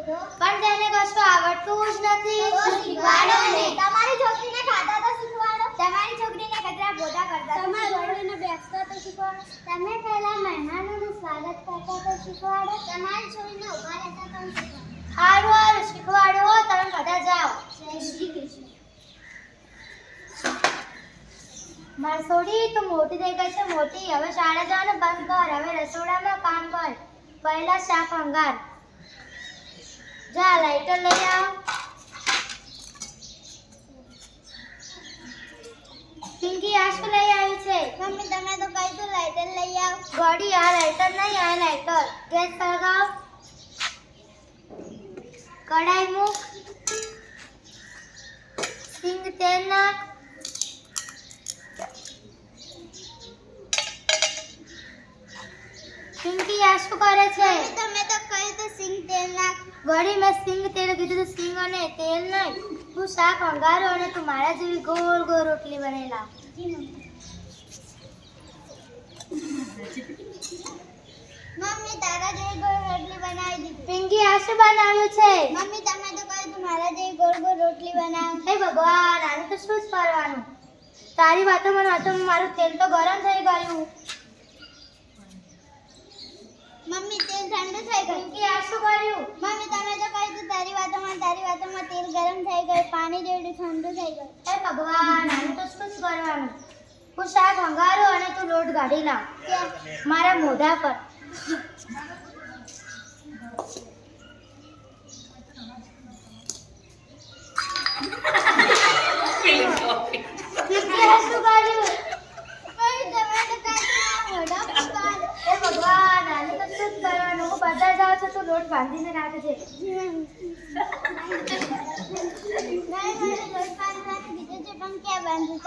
પણ તેને કશું આવડતું જ નથી. તો શીખવાડો ને. તમારી છોકરીને ખાતા તો શીખવાડો. તમારી છોકરીને કચરા પોતા કરતા તો તમારી શીખવાડો. છોકરીને બેસતા તો શીખવાડો. તમે પહેલા મહેમાનોનું સ્વાગત કરતા તો શીખવાડો. તમારી છોકરીને ઊભા રહેતા તો શીખવાડો. સારું સારું શીખવાડો હો, તમે બધા જાઓ. જય શ્રી કૃષ્ણ. મારી છોડી તું મોટી થઈ ગઈ છે, મોટી. હવે શાળા જવાનું બંધ કર. હવે રસોડામાં કામ કર. પહેલા શાક વંગાર. જા લાઈટર લઈ આવ. પિંકી આ શું લઈ આવી છે? મમ્મી તમે તો કહી દો લાઈટર લઈ આવ. ગોડી આ લાઈટર નહીં, આ લાઈટર. ગેસ સળગાવ. કઢાઈ મૂક. સિંગ તેલ નાખ. પિંકી આ શું કરે છે? મમ્મી તમે તો કહી દો સિંગ તેલ નાખ. ગોડી મેં સિંગ તેલ કીધું તો સિંગ અને તેલ નહીં. તું શાક વંગારો અને તું મારા જેવી ગોળ ગોળ રોટલી બની લાવ. મમ્મી તારા જેવી ગોળ રોટલી બનાવી દીધી. પિંકી આ શું બનાવ્યું છે? મમ્મી તમે તો કહી દો મારા જેવી ગોળ ગોળ રોટલી બનાવ. હે ભગવાન, આને તો શું જ કરવાનું? તારી વાતોમાં મારું તેલ તો ગરમ થઈ ગયું. મમ્મી તેલ ઠંડુ થઈ ગયું. પિંકી આ શું કર્યું? મમ્મી તમે તો કહી દો તારી વાતોમાં તેલ ગરમ થઈ ગયું, પાણી જેવડું ઠંડુ થઈ ગયું. હે ભગવાન, આને તો શું જ કરવાનું? હું શાક વંગારો અને તું લોટ ગાળી લાવ મારા મોઢા પર. પિંકી આ શું કર્યું? મમ્મી તમે તો કહી દો મોઢા પર પાડ. હે ભગવાન, આને તો શું જ કરવાનું? હું બજાર જાઉં છું, તું લોટ બાંધીને રાખજે. નહીં મને લોટ બાંધવાનું કીધું છે પણ ક્યાં બાંધું?